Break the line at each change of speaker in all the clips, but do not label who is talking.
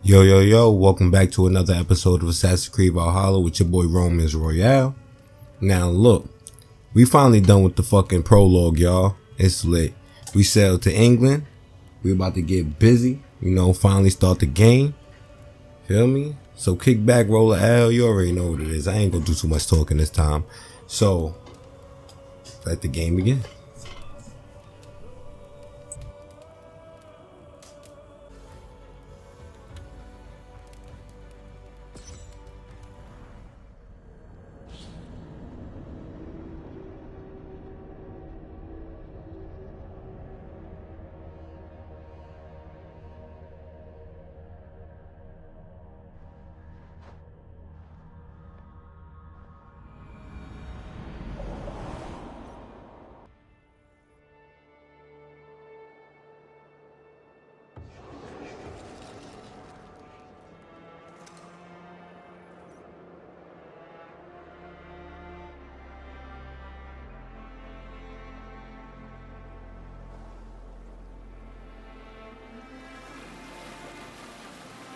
Yo, welcome back to another episode of Assassin's Creed Valhalla with your boy Romans Royale. Now look, we finally done with the fucking prologue, y'all. It's lit. We sailed to England. We about to get busy, finally start the game. Feel me? So kick back, roll a L, you already know what it is. I ain't gonna do too much talking this time. So, let the game begin.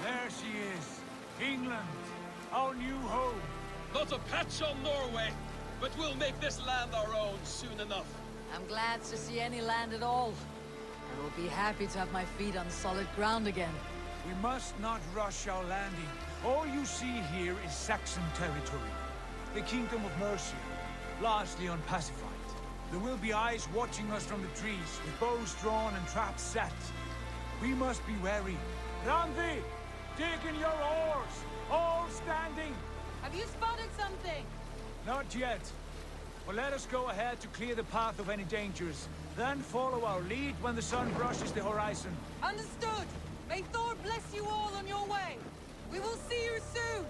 There she is, England, our new home.
Not a patch on Norway, but we'll make this land our own soon enough.
I'm glad to see any land at all. I will be happy to have my feet on solid ground again.
We must not rush our landing. All you see here is Saxon territory. The Kingdom of Mercia, largely unpacified. There will be eyes watching us from the trees, with bows drawn and traps set. We must be wary. Randi! Dig in your oars! All standing!
Have you spotted something?
Not yet. But let us go ahead to clear the path of any dangers. Then follow our lead when the sun brushes the horizon.
Understood! May Thor bless you all on your way! We will see you soon!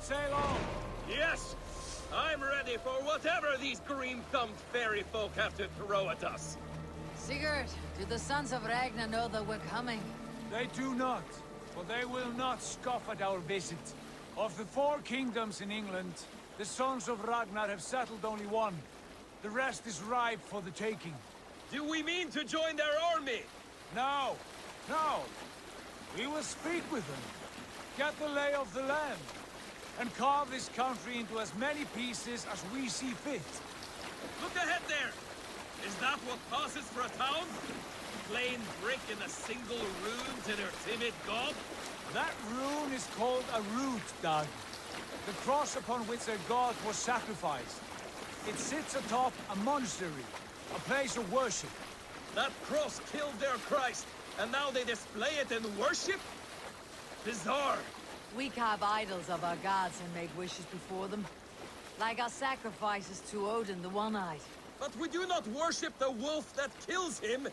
Sail on!
Yes, I'm ready for whatever these green-thumbed fairy folk have to throw at us.
Sigurd, do the sons of Ragnar know that we're coming?
They do not, but they will not scoff at our visit. Of the 4 kingdoms in England, the sons of Ragnar have settled only one. The rest is ripe for the taking.
Do we mean to join their army?
No, no. We will speak with them, get the lay of the land, and carve this country into as many pieces as we see fit.
Look ahead there! Is that what passes for a town? Plain brick in a single rune to their timid god?
That rune is called a root, Dag. The cross upon which their god was sacrificed. It sits atop a monastery, a place of worship.
That cross killed their Christ, and now they display it in worship? Bizarre.
We carve idols of our gods and make wishes before them. Like our sacrifices to Odin, the One-Eyed.
But we do not worship the wolf that kills him.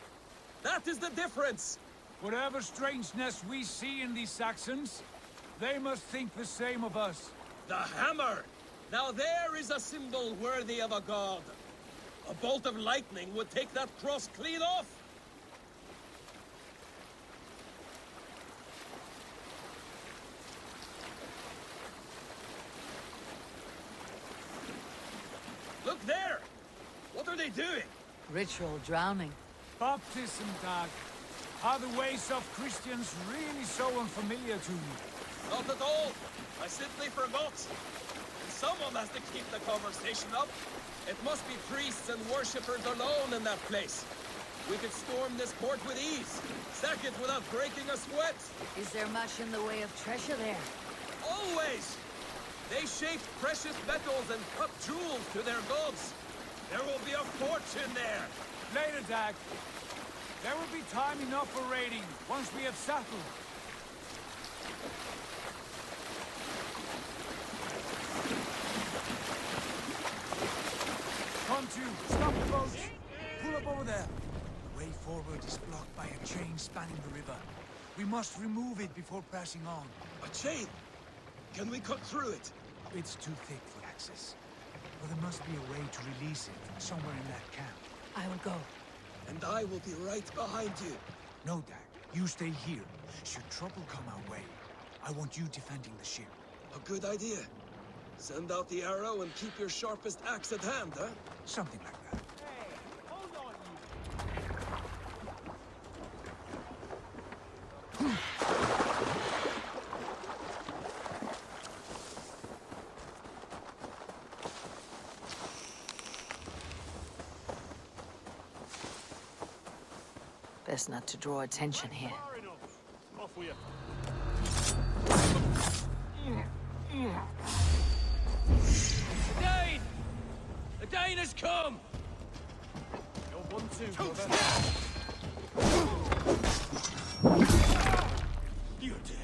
That is the difference.
Whatever strangeness we see in these Saxons, they must think the same of us.
The hammer! Now there is a symbol worthy of a god. A bolt of lightning would take that cross clean off. Look there! What are they doing?
Ritual drowning.
Baptism, Dag. Are the ways of Christians really so unfamiliar to you?
Not at all. I simply forgot. And someone has to keep the conversation up. It must be priests and worshippers alone in that place. We could storm this port with ease. Sack it without breaking a sweat.
Is there much in the way of treasure there?
Always! They shape precious metals and cut jewels to their gods. There will be a fortune there.
Later, Dag. There will be time enough for raiding, once we have settled. Come to, stop the boats. Pull up over there. The way forward is blocked by a chain spanning the river. We must remove it before pressing on.
A chain? Can we cut through it?
It's too thick for access. But there must be a way to release it, somewhere in that camp.
I will go.
And I will be right behind you.
No, Dag. You stay here. Should trouble come our way, I want you defending the ship.
A good idea. Send out the arrow and keep your sharpest axe at hand, huh?
Something like that.
Hey, hold on you!
Best not to draw attention here.
Far enough. Off with you. Dane! The Dane has come! You're 1-2, brother. You're dead.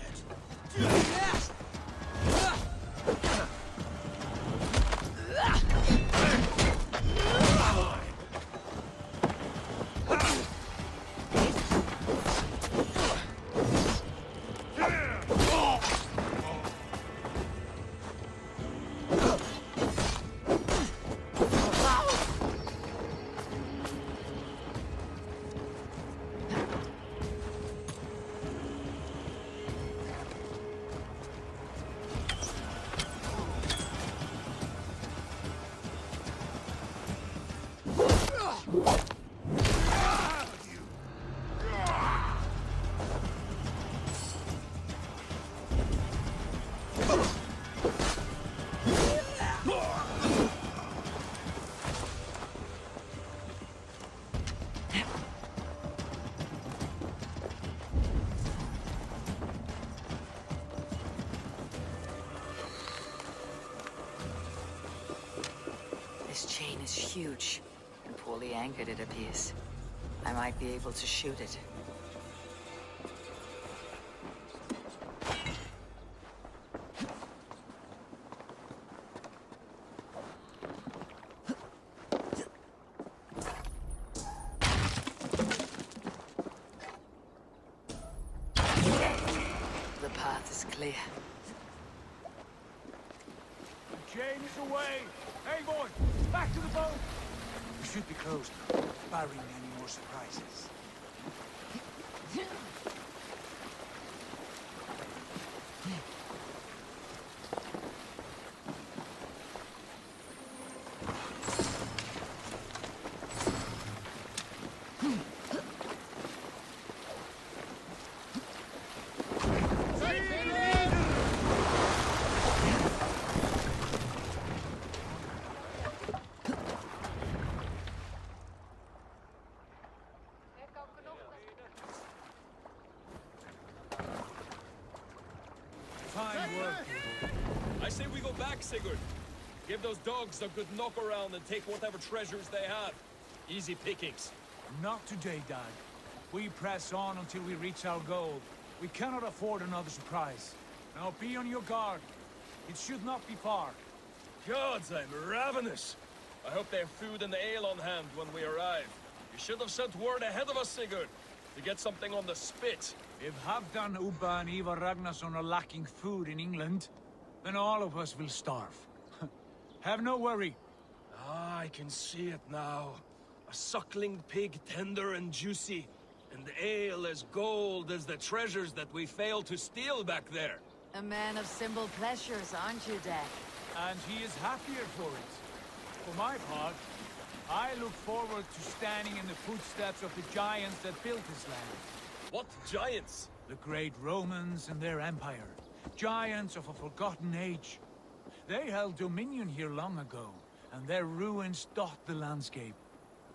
This chain is huge, and poorly anchored it appears. I might be able to shoot it. The path is clear.
The chain is away! Hey, boy! Back to the boat! We should be close now, barring any more surprises. Fine work, people.
I say we go back, Sigurd. Give those dogs a good knock around and take whatever treasures they have. Easy pickings.
Not today, Dad. We press on until we reach our goal. We cannot afford another surprise. Now be on your guard. It should not be far.
Gods, I'm ravenous. I hope they have food and ale on hand when we arrive. You should have sent word ahead of us, Sigurd, to get something on the spit.
If Halfdan, Ubba and Ivar Ragnarsson are lacking food in England, then all of us will starve. Have no worry.
Ah, I can see it now. A suckling pig, tender and juicy. And ale as gold as the treasures that we failed to steal back there.
A man of simple pleasures, aren't you, Dad?
And he is happier for it. For my part, I look forward to standing in the footsteps of the giants that built this land.
What giants?
The great Romans and their empire. Giants of a forgotten age. They held dominion here long ago, and their ruins dot the landscape.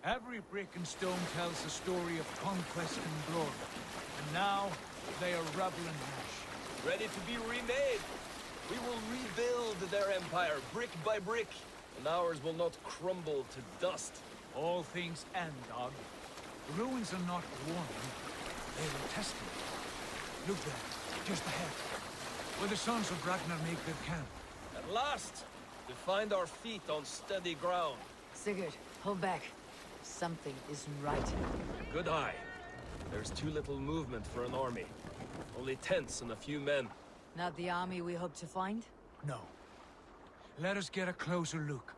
Every brick and stone tells a story of conquest and glory. And now, they are rubble and ash.
Ready to be remade. We will rebuild their empire brick by brick, and ours will not crumble to dust.
All things end, dog. The ruins are not a warning. They are a testament. Look there, just ahead, where the sons of Ragnar make their camp.
At last, to find our feet on steady ground.
Sigurd, hold back. Something isn't right.
Good eye. There's too little movement for an army. Only tents and a few men.
Not the army we hope to find?
No. Let us get a closer look.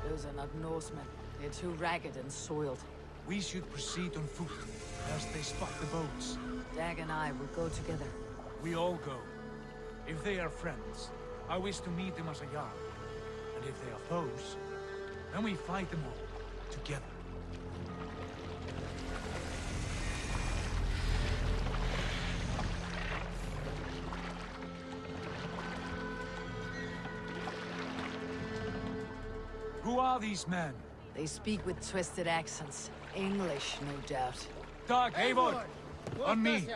Those are not Norsemen. They're too ragged and soiled.
We should proceed on foot, lest they spot the boats.
Dag and I will go together.
We all go. If they are friends, I wish to meet them as a Jarl. And if they are foes, then we fight them all, together. Who are these men?
They speak with twisted accents. English, no doubt.
Dag, Eivor! On me!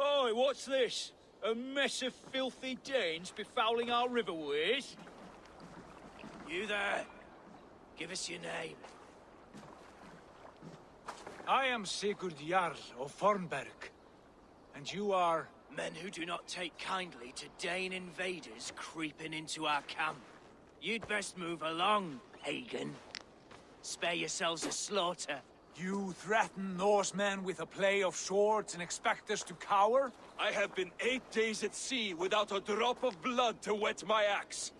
Oi, what's this? A mess of filthy Danes befouling our riverways? You there? Give us your name.
I am Sigurd Jarl of Fornberg. And you are...
Men who do not take kindly to Dane invaders creeping into our camp. You'd best move along, pagan. Spare yourselves a slaughter.
You threaten Norsemen with a play of swords and expect us to cower?
I have been 8 days at sea without a drop of blood to wet my axe.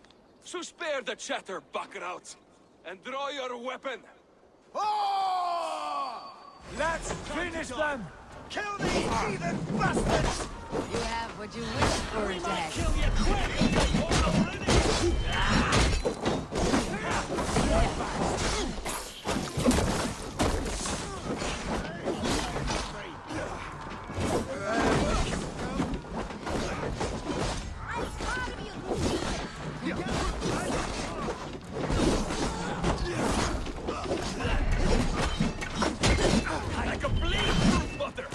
So spare the chatter, Baccarat, and draw your weapon.
Let's finish them!
Kill these heathen bastards!
You have what you wish for, Dag.
Kill you like a bleed, mother!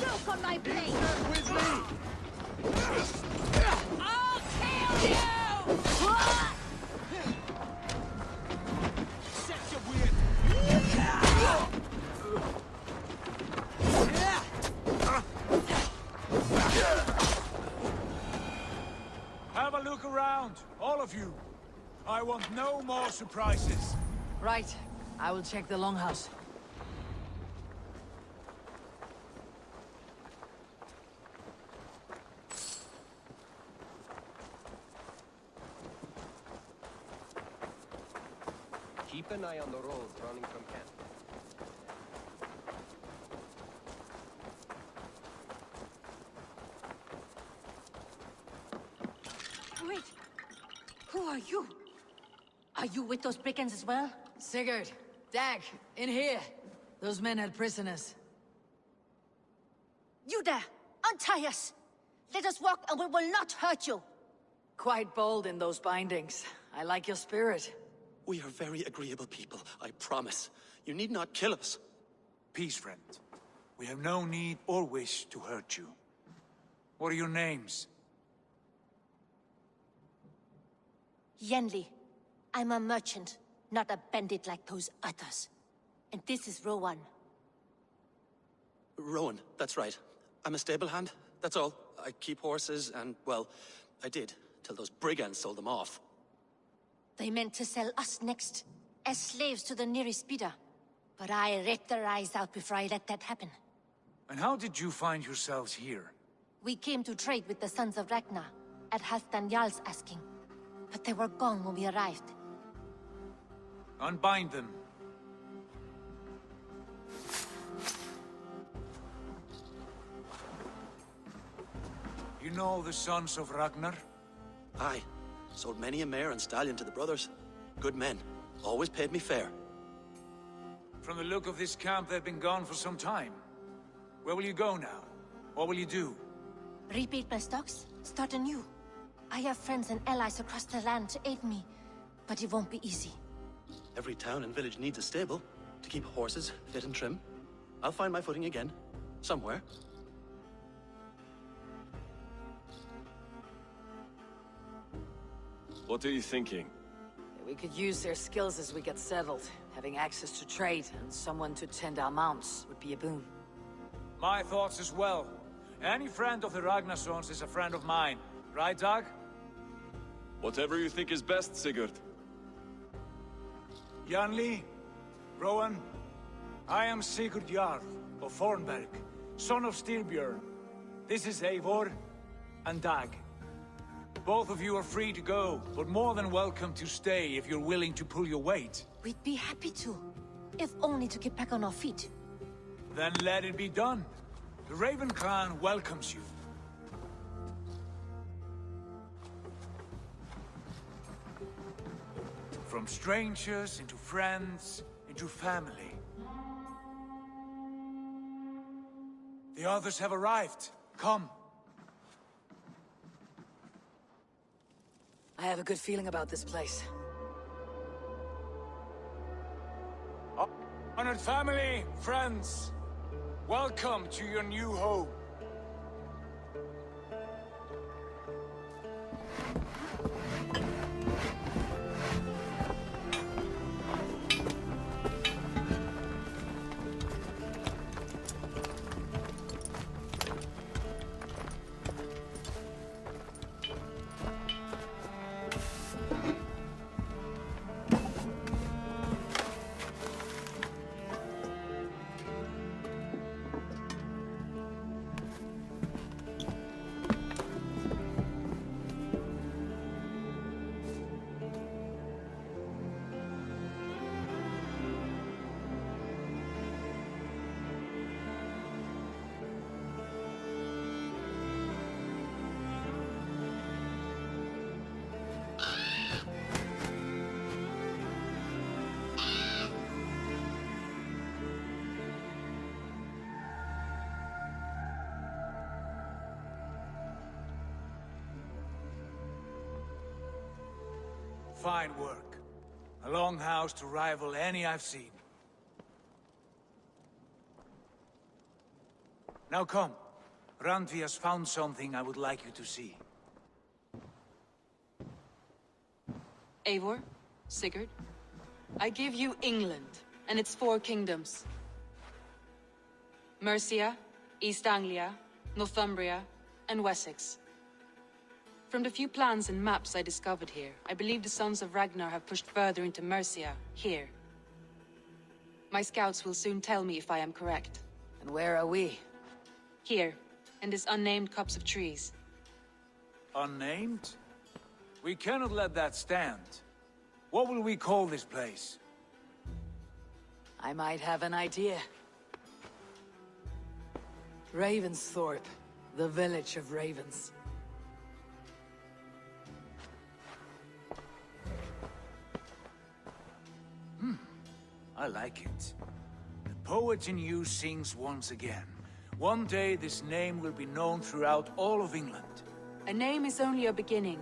Joke on my blade!
With me!
I'll kill you!
Set your weird!
Have a look around, all of you. I want no more surprises.
Right. I will check the longhouse.
Keep an eye on the roads running from camp.
Wait! Who are you? Are you with those brigands as well?
Sigurd, Dag, in here. Those men had prisoners.
You there! Untie us! Let us walk and we will not hurt you!
Quite bold in those bindings. I like your spirit.
We are very agreeable people, I promise. You need not kill us.
Peace, friend. We have no need or wish to hurt you. What are your names?
Yenli. I'm a merchant, not a bandit like those others. And this is Rowan.
Rowan, that's right. I'm a stable hand, that's all. I keep horses and, well, I did, till those brigands sold them off.
They meant to sell us next, as slaves to the nearest bidder. But I ripped their eyes out before I let that happen.
And how did you find yourselves here?
We came to trade with the Sons of Ragnar, at Halfdan Jarl's asking. But they were gone when we arrived.
Unbind them. You know the Sons of Ragnar?
Aye, sold many a mare and stallion to the brothers. Good men, always paid me fair.
From the look of this camp, they've been gone for some time. Where will you go now? What will you do?
Rebuild my stocks, start anew. I have friends and allies across the land to aid me, but it won't be easy.
Every town and village needs a stable to keep horses fit and trim. I'll find my footing again, somewhere.
What are you thinking?
We could use their skills as we get settled. Having access to trade and someone to tend our mounts would be a boon.
My thoughts as well. Any friend of the Ragnarsons is a friend of mine. Right, Dag?
Whatever you think is best, Sigurd.
Janli, Rowan, I am Sigurd Jarl of Thornberg, son of Styrbjörn. This is Eivor and Dag. Both of you are free to go, but more than welcome to stay if you're willing to pull your weight.
We'd be happy to, if only to get back on our feet.
Then let it be done. The Raven clan welcomes you. From strangers into friends, into family. The others have arrived. Come.
I have a good feeling about this place.
Honored family, friends, welcome to your new home. Fine work. A longhouse to rival any I've seen. Now come. Randvi has found something I would like you to see.
Eivor, Sigurd, I give you England and its 4 kingdoms. Mercia, East Anglia, Northumbria, and Wessex. From the few plans and maps I discovered here, I believe the Sons of Ragnar have pushed further into Mercia, here. My scouts will soon tell me if I am correct.
And where are we?
Here, in this unnamed copse of trees.
Unnamed? We cannot let that stand. What will we call this place?
I might have an idea. Ravensthorpe, the village of ravens.
I like it. The poet in you sings once again. One day this name will be known throughout all of England.
A name is only a beginning.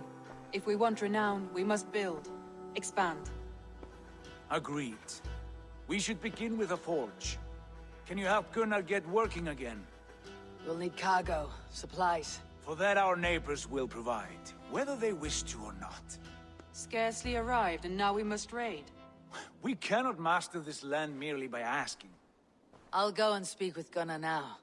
If we want renown, we must build, expand.
Agreed. We should begin with a forge. Can you help Gunnar get working again?
We'll need cargo, supplies.
For that our neighbors will provide, whether they wish to or not.
Scarcely arrived, and now we must raid.
We cannot master this land merely by asking.
I'll go and speak with Gunnar now.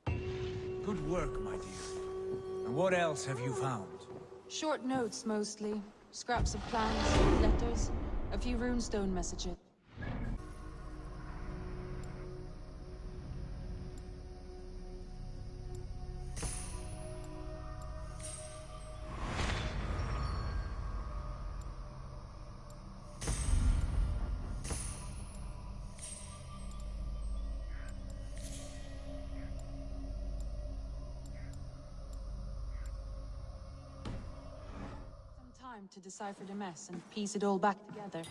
Good work, my dear. And what else have you found?
Short notes, mostly. Scraps of plans, letters, a few runestone messages. Time to decipher the mess and piece it all back together.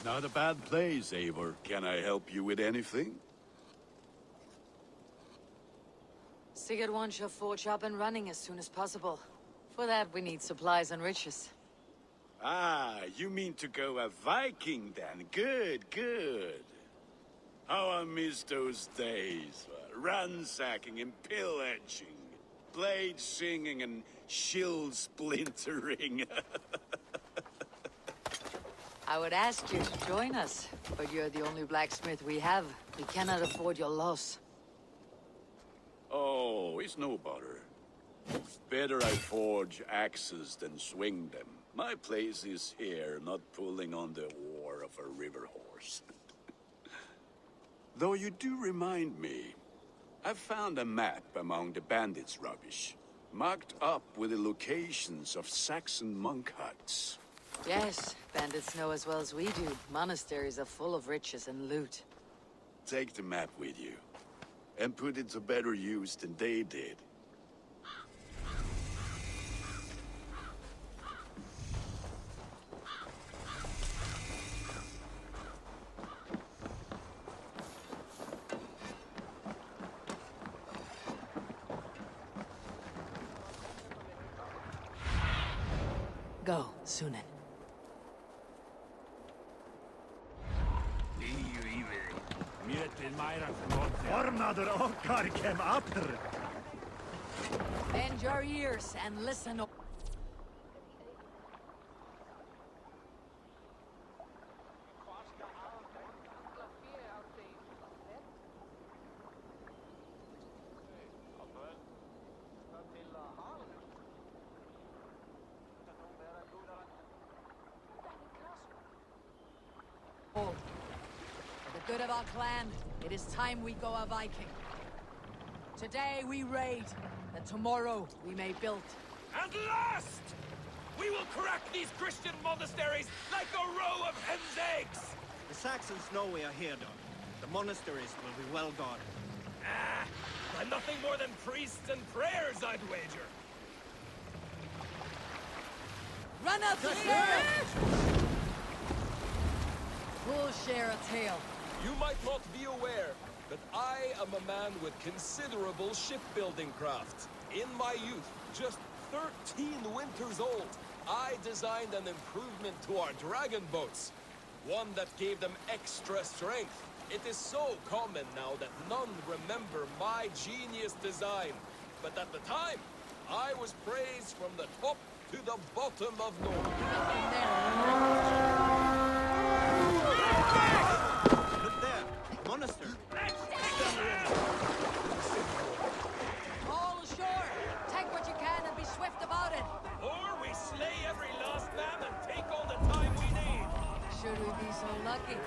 Not a bad place, Eivor. Can I help you with anything?
Sigurd wants your forge up and running as soon as possible. For that, we need supplies and riches.
Ah, you mean to go a Viking then? Good, good. How I miss those days. Ransacking and pillaging. Blade singing and shield splintering.
I would ask you to join us, but you're the only blacksmith we have. We cannot afford your loss.
Oh, it's no bother. Better I forge axes than swing them. My place is here, not pulling on the oar of a river horse. Though you do remind me, I've found a map among the bandits' rubbish, marked up with the locations of Saxon monk huts.
Yes, bandits know as well as we do. Monasteries are full of riches and loot.
Take the map with you, and put it to better use than they did.
Go, Sunan.
Ormaður okkar kem aftur.
Bend your ears and listen. For the good of our clan, it is time we go a Viking. Today we raid, that tomorrow we may build.
At last! We will crack these Christian monasteries like a row of hen's eggs!
The Saxons know we are here, Doc. The monasteries will be well guarded.
Ah, by nothing more than priests and prayers, I'd wager.
Run up here! We'll share a tale.
You might not be aware, but I am a man with considerable shipbuilding craft. In my youth, just 13 winters old, I designed an improvement to our dragon boats. One that gave them extra strength. It is so common now that none remember my genius design. But at the time, I was praised from the top to the bottom of North.
Look there, monastery.
All ashore! Take what you can and be swift about it!
Or we slay every last man and take all the time we need.
Should we be so lucky?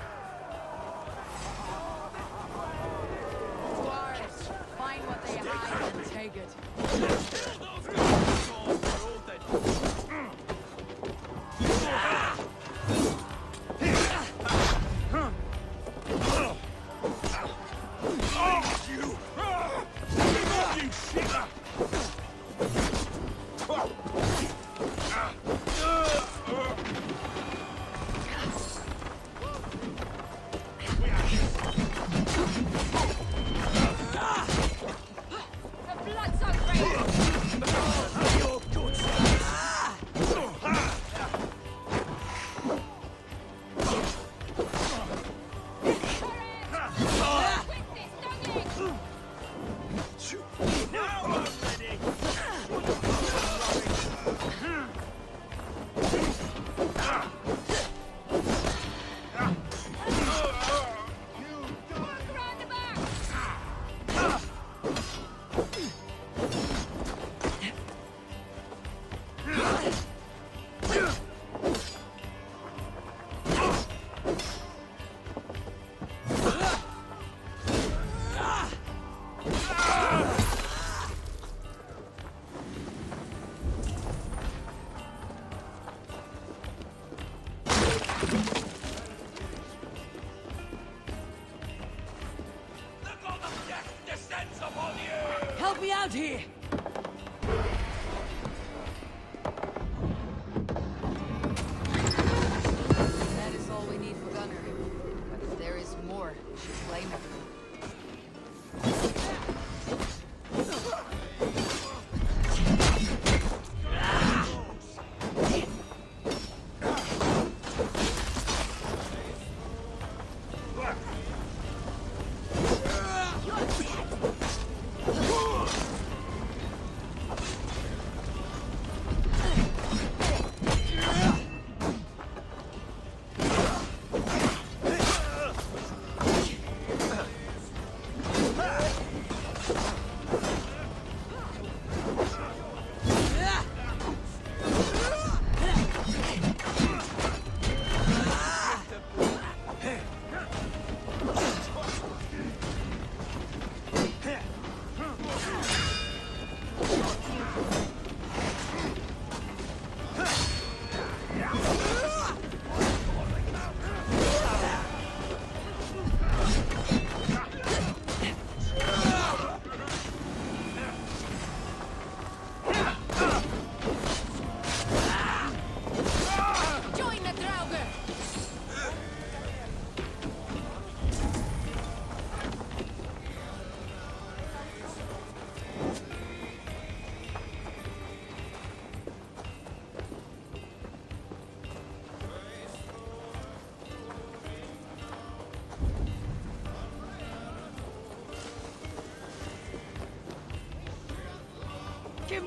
Dwarves, find what they hide and take it.
Kill those guys! Roll that.
Help me out here! That is all we need for gunners.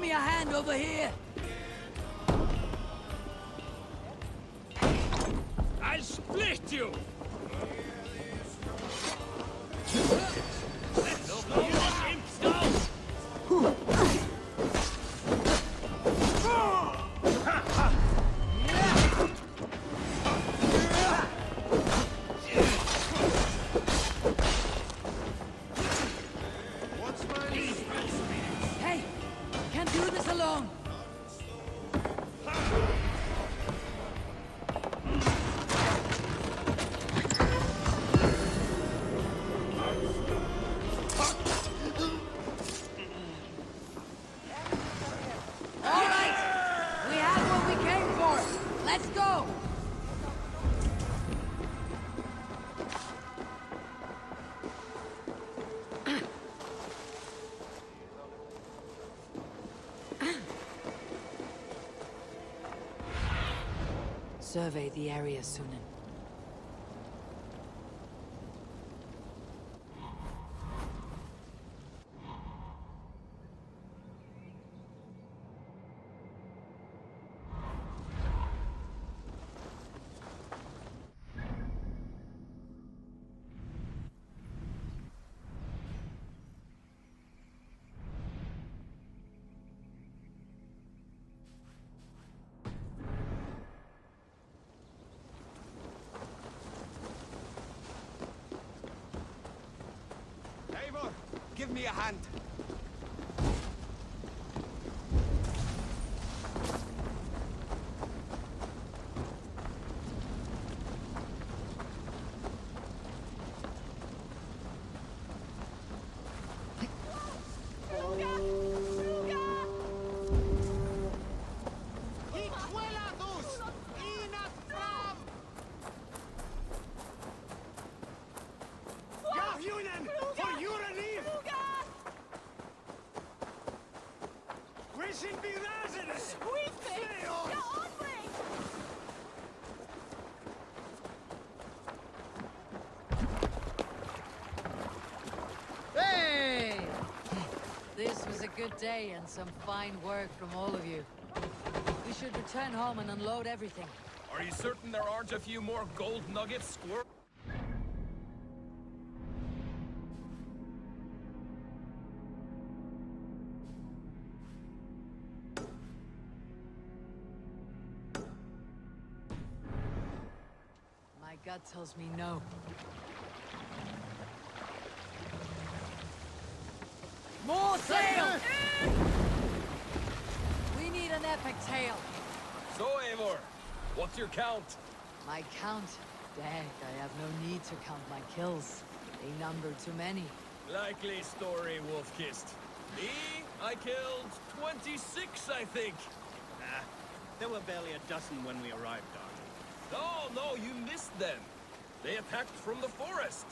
me a hand over here!
I'll split you!
Hey! Can't do this alone! Alright! We have what we came for! Let's go! Survey the area, Sunan.
Eivor, give me a hand.
Hey! This was a good day and some fine work from all of you. We should return home and unload everything.
Are you certain there aren't a few more gold nuggets squirrel?
My gut tells me no. More sail! We need an epic tale.
So, Eivor, what's your count?
My count? Dag, I have no need to count my kills. They number too many.
Likely story, Wolf-Kissed. Me? I killed 26, I think.
Nah, there were barely a dozen when we arrived, Dark.
No, you missed them. They attacked from the forest.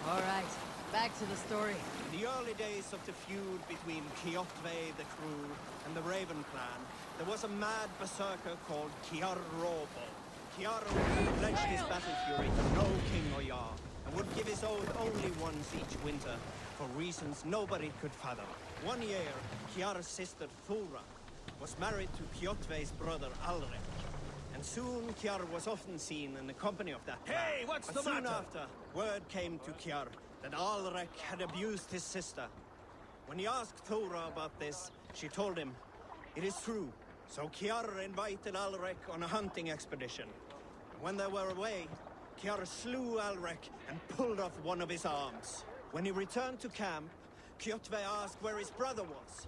All right, back to the story.
In the early days of the feud between Kjotve the crew and the Raven clan, there was a mad berserker called Kiar Robo. Kiar pledged his battle fury to no king or jarl, and would give his oath only once each winter, for reasons nobody could fathom. One year, Kiar's sister Thora was married to Kjotve's brother Alrek, and soon Kiar was often seen in the company of that man.
Hey, what's
But
the
soon
matter?
after, word came to Kiar that Alrek had abused his sister. When he asked Thora about this, she told him, it is true. So Kiar invited Alrek on a hunting expedition. When they were away, Kiar slew Alrek and pulled off one of his arms. When he returned to camp, Kjotve asked where his brother was.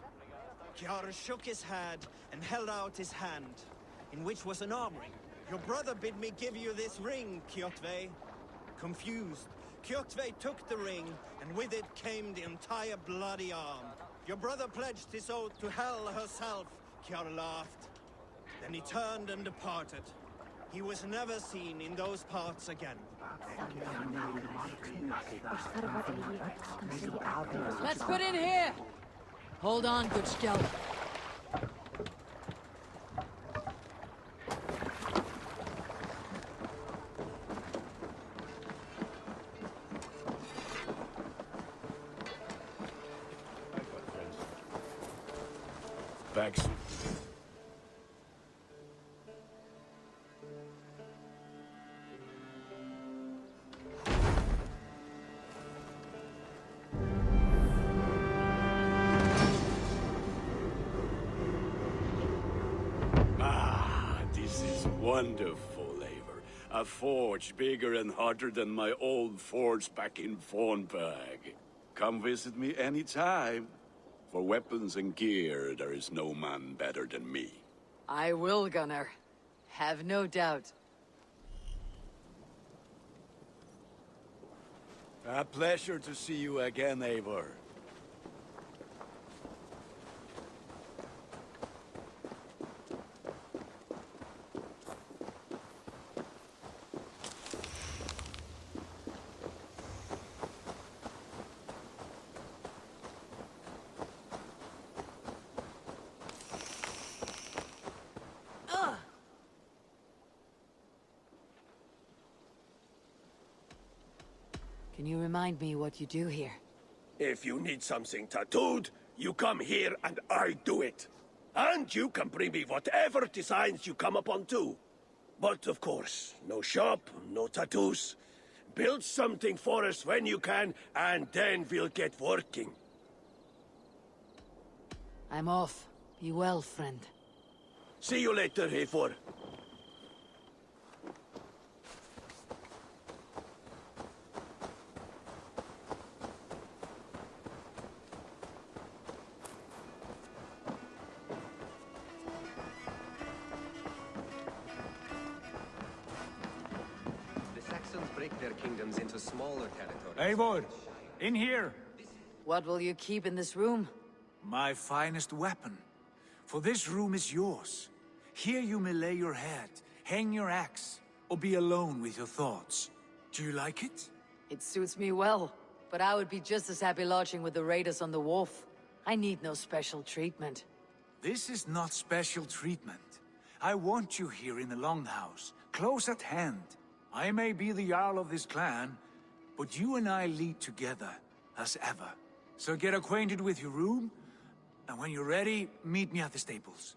Kiar shook his head and held out his hand, in which was an arm ring. Your brother bid me give you this ring, Kjotve. Confused, Kjotve took the ring, and with it came the entire bloody arm. Your brother pledged his oath to Hell herself, Kiar laughed. Then he turned and departed. He was never seen in those parts again.
Let's put in here! Hold on, good Skjeld.
Back soon. This is wonderful, Eivor. A forge bigger and hotter than my old forge back in Fornburg. Come visit me anytime. For weapons and gear, there is no man better than me.
I will, Gunnar. Have no doubt.
A pleasure to see you again, Eivor.
Can you remind me what you do here?
If you need something tattooed, you come here and I do it. And you can bring me whatever designs you come upon too. But of course, no shop, no tattoos. Build something for us when you can, and then we'll get working.
I'm off. Be well, friend.
See you later, Eivor.
Break their kingdoms into smaller territories.
Eivor, in here!
What will you keep in this room?
My finest weapon. For this room is yours. Here you may lay your head, hang your axe, or be alone with your thoughts. Do you like it?
It suits me well, but I would be just as happy lodging with the raiders on the wharf. I need no special treatment.
This is not special treatment. I want you here in the Longhouse, close at hand. I may be the Jarl of this clan, but you and I lead together, as ever. So get acquainted with your room, and when you're ready, meet me at the stables.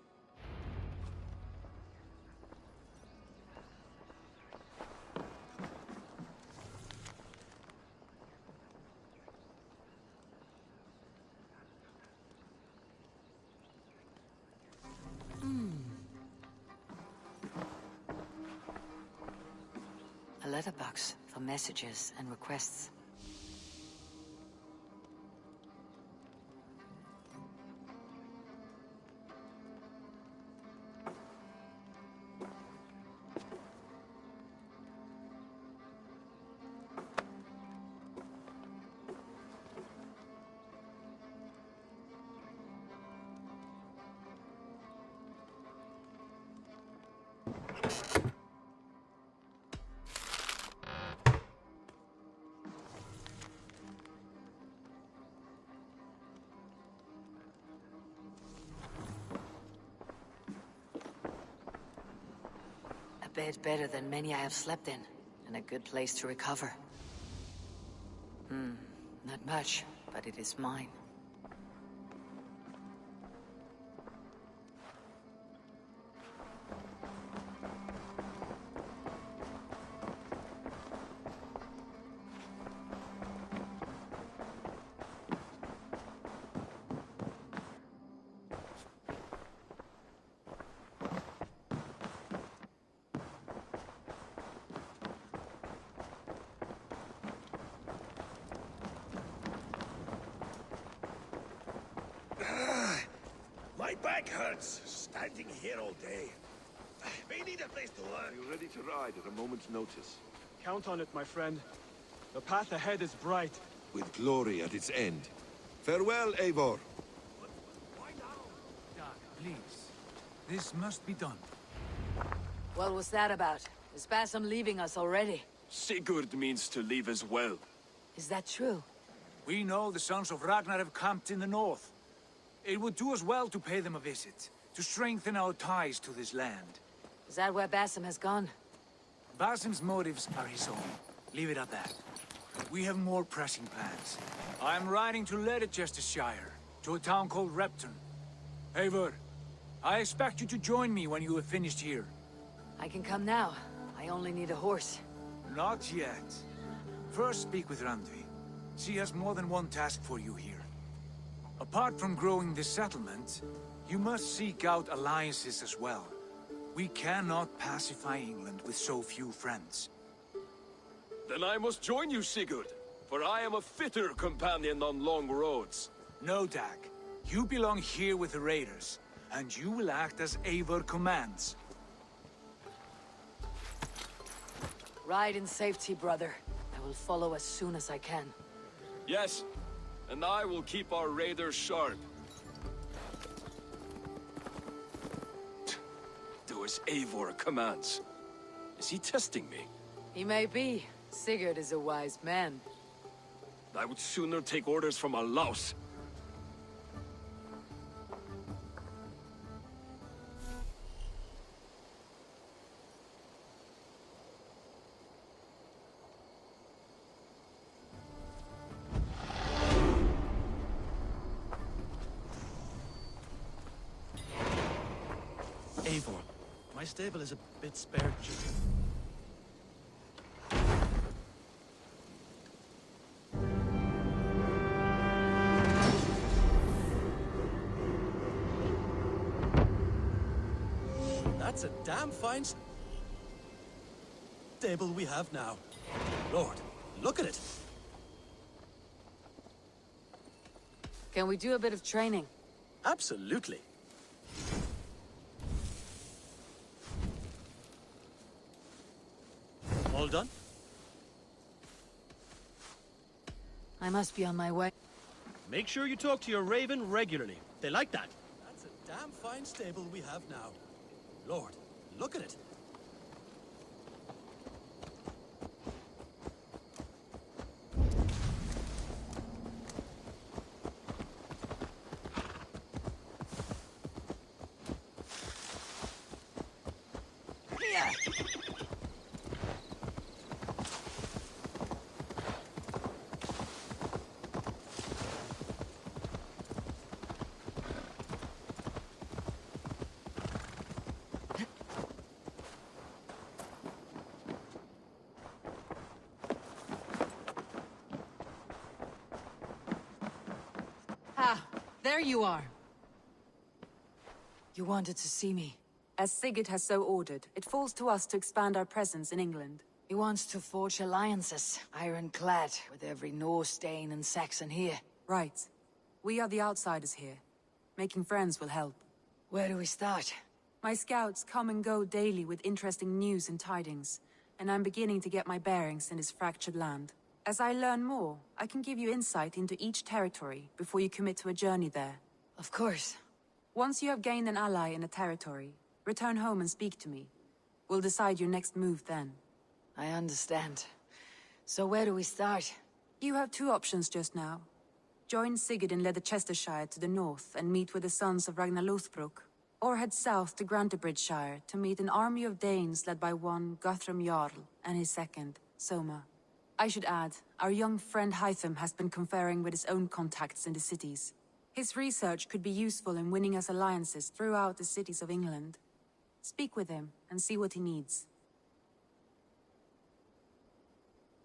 A letterbox for messages and requests. A bed better than many I have slept in, and a good place to recover. Not much, but it is mine.
My back hurts, standing here all day. We need a place to work.
Are you ready to ride at a moment's notice?
Count on it, my friend. The path ahead is bright.
With glory at its end. Farewell, Eivor.
Why now?
Doc, please. This must be done.
What was that about? Is Basim leaving us already?
Sigurd means to leave as well.
Is that true?
We know the sons of Ragnar have camped in the north. It would do us well to pay them a visit, to strengthen our ties to this land.
Is that where Basim has gone?
Basim's motives are his own. Leave it at that. We have more pressing plans. I'm riding to Leicester Shire, to a town called Repton. Eivor, I expect you to join me when you have finished here.
I can come now. I only need a horse.
Not yet. First speak with Randvi. She has more than one task for you here. Apart from growing this settlement, you must seek out alliances as well. We cannot pacify England with so few friends.
Then I must join you, Sigurd, for I am a fitter companion on long roads.
No, Dag. You belong here with the raiders, and you will act as Eivor commands.
Ride in safety, brother. I will follow as soon as I can.
Yes, and I will keep our raiders sharp. Do as Eivor commands. Is he testing me?
He may be. Sigurd is a wise man.
I would sooner take orders from a louse.
Eivor, my stable is a bit spared. That's a damn fine stable we have now. Lord, look at it.
Can we do a bit of training?
Absolutely. All done?
I must be on my way.
Make sure you talk to your raven regularly. They like that. That's a damn fine stable we have now. Lord, look at it.
Ah, there you are.
You wanted to see me.
As Sigurd has so ordered, it falls to us to expand our presence in England.
He wants to forge alliances, ironclad, with every Norse, Dane, and Saxon here.
Right. We are the outsiders here. Making friends will help.
Where do we start?
My scouts come and go daily with interesting news and tidings, and I'm beginning to get my bearings in this fractured land. As I learn more, I can give you insight into each territory before you commit to a journey there.
Of course.
Once you have gained an ally in a territory, return home and speak to me. We'll decide your next move then.
I understand. So where do we start?
You have two options just now. Join Sigurd in Leicestershire to the north and meet with the sons of Ragnar Lothbrok, or head south to Grantebridgeshire to meet an army of Danes led by one Guthrum Jarl and his second, Soma. I should add, our young friend Hytham has been conferring with his own contacts in the cities. His research could be useful in winning us alliances throughout the cities of England. Speak with him and see what he needs.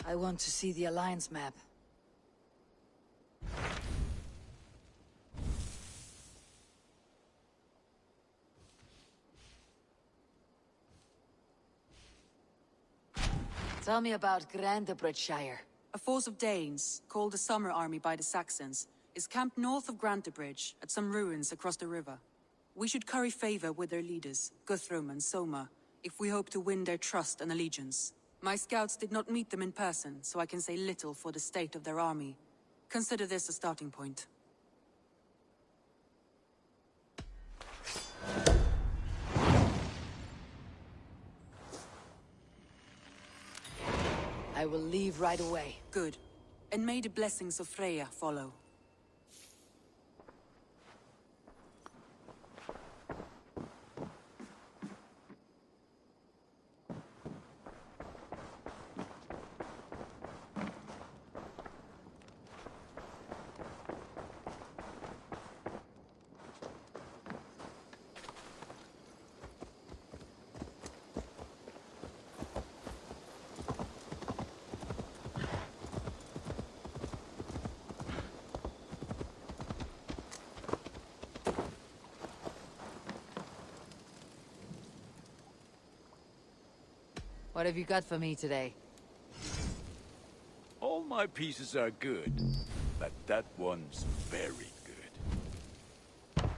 I want to see the alliance map. Tell me about Grantebridgeshire.
A force of Danes, called the Summer Army by the Saxons, is camped north of Grantebridge at some ruins across the river. We should curry favor with their leaders, Guthrum and Soma, if we hope to win their trust and allegiance. My scouts did not meet them in person, so I can say little for the state of their army. Consider this a starting point.
I will leave right away.
Good. And may the blessings of Freya follow.
What have you got for me today?
All my pieces are good, but that one's very good.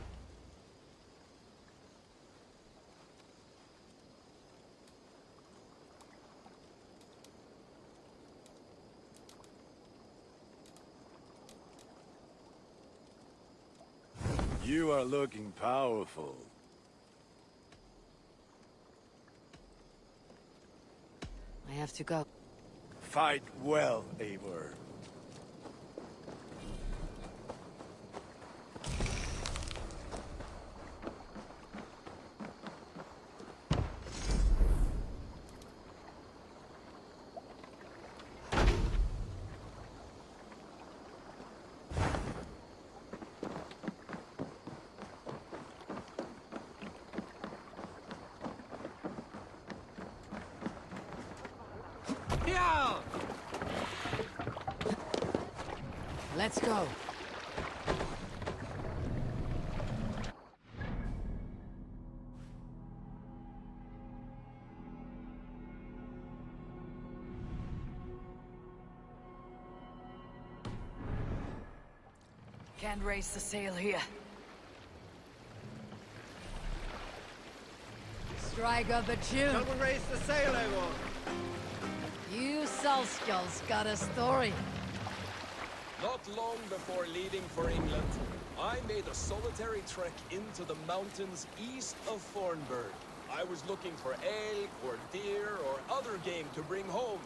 You are looking powerful.
I have to go.
Fight well, Eivor.
Let's go. Can't raise the sail here. Strike up a tune.
Someone raise the sail, Eivor.
You Salskulls got a story.
Not long before leaving for England, I made a solitary trek into the mountains east of Thornburg. I was looking for elk or deer or other game to bring home.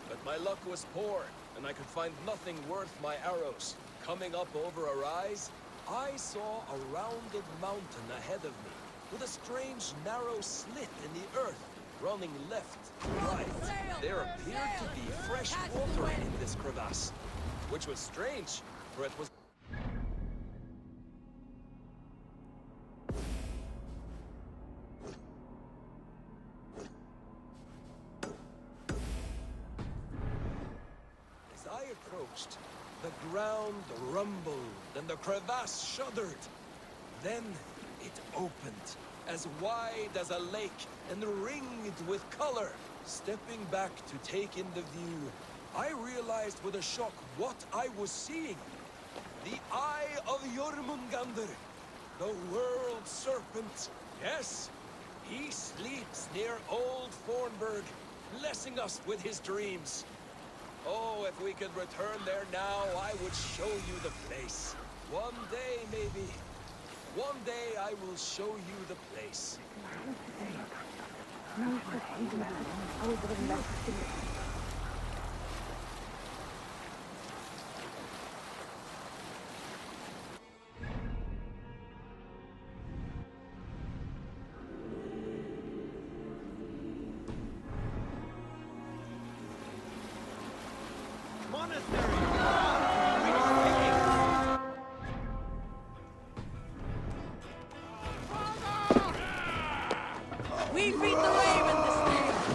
But my luck was poor, and I could find nothing worth my arrows. Coming up over a rise, I saw a rounded mountain ahead of me, with a strange narrow slit in the earth, running left to right. There appeared to be fresh water in this crevasse, which was strange, for it was... As I approached, the ground rumbled and the crevasse shuddered. Then it opened, as wide as a lake and ringed with color. Stepping back to take in the view, I realized with a shock what I was seeing. The Eye of Jormungandr, the World Serpent. Yes, he sleeps near Old Thornburg, blessing us with his dreams. Oh, if we could return there now, I would show you the place. One day, maybe. One day I will show you the place.
We beat the raven this day.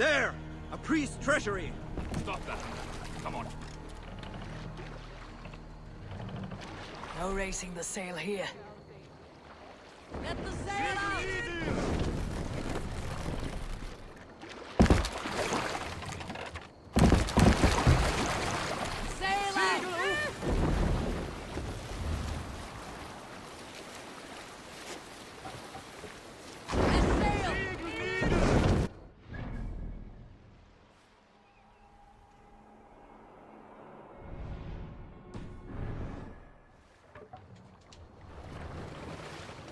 There! A priest's treasury!
Stop that. Come on.
No raising the sail here. Let the sail out! Sail out!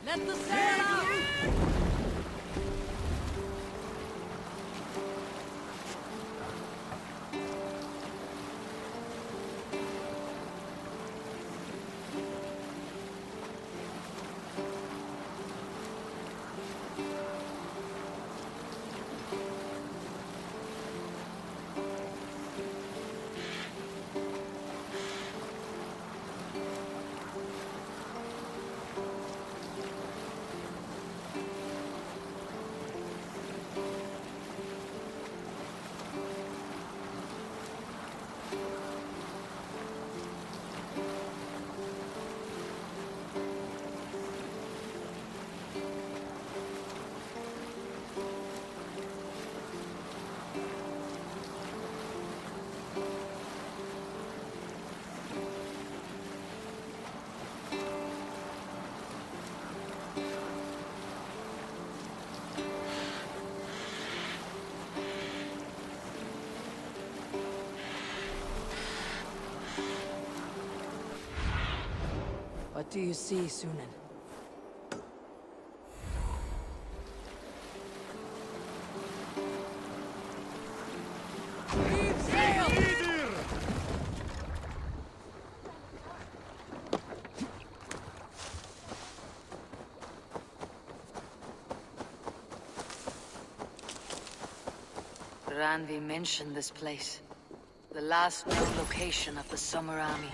Let the sail out! What do you see, Sunan? Leave sail!
Randvi mentioned this place. The last known location of the Summer Army.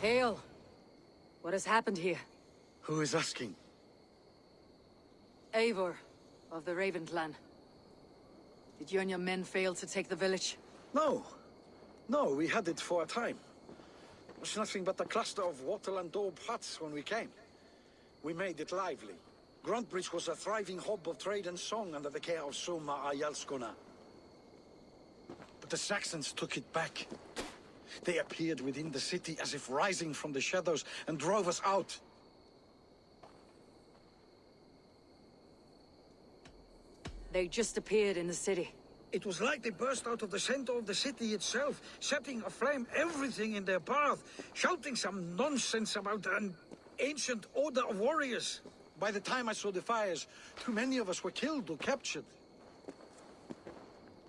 Hail! What has happened here?
Who is asking?
Eivor, of the Raven clan. Did you and your men fail to take the village?
No. No, we had it for a time. It was nothing but a cluster of wattle and daub huts when we came. We made it lively. Gruntbridge was a thriving hub of trade and song under the care of Soma Ayalskona. But the Saxons took it back. They appeared within the city as if rising from the shadows and drove us out.
They just appeared in the city.
It was like they burst out of the center of the city itself, setting aflame everything in their path, shouting some nonsense about an ancient order of warriors. By the time I saw the fires, too many of us were killed or captured.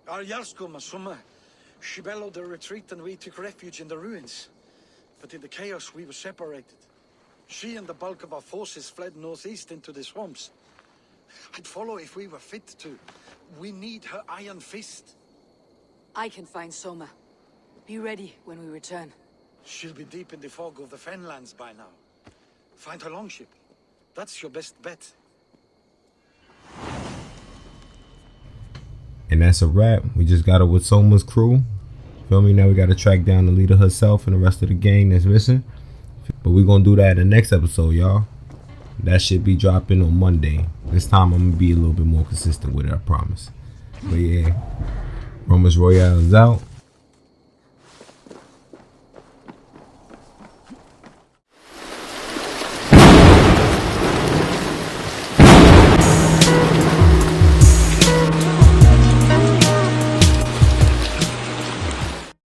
Our Yarskum Asuma, she bellowed a retreat and we took refuge in the ruins. But in the chaos we were separated. She and the bulk of our forces fled northeast into the swamps. I'd follow if we were fit to. We need her iron fist.
I can find Soma. Be ready when we return.
She'll be deep in the fog of the Fenlands by now. Find her longship. That's your best bet.
And that's a wrap. We just got it with Soma's crew. Feel me? Now we got to track down the leader herself and the rest of the gang that's missing. But we're going to do that in the next episode, y'all. That should be dropping on Monday. This time I'm going to be a little bit more consistent with it, I promise. But yeah, Romans Royale is out.